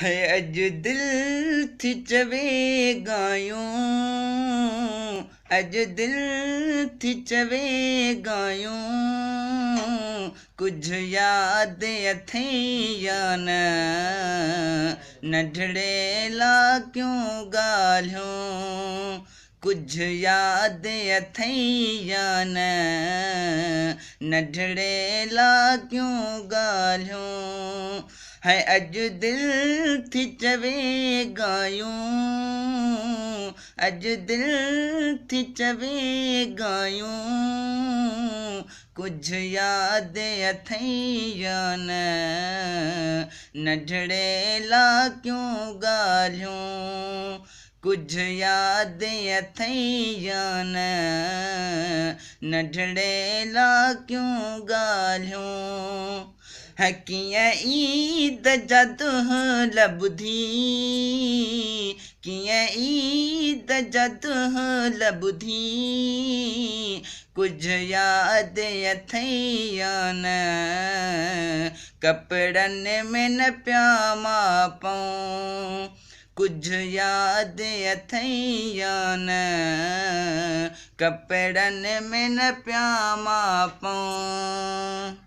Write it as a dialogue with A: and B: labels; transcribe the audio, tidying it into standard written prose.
A: है अज दिल थी चवे गायूं, अज दिल थी चवे गायूं, कुछ याद अथई या न नंढड़े ला क्यों ॻाल्हियूं, कुछ याद अथई या न नंढड़े ला क्यों ॻाल्हियूं। है अज दिल थी चवे गायूं, अज दिल थी चवे गायूं, कुछ याद अथई या न नंढड़े ला क्यों ॻाल्हियूं, कुछ याद अथई या न नंढड़े ला क्यों ॻाल्हियूं। है कीअं ईद जदुल ॿुधी, कीअं ईद जदुल ॿुधी, कुछ याद अथई या न कपिड़नि में न पिया मां पाऊं, कुछ याद अथई या न कपिड़नि में न पिया मां पाऊं।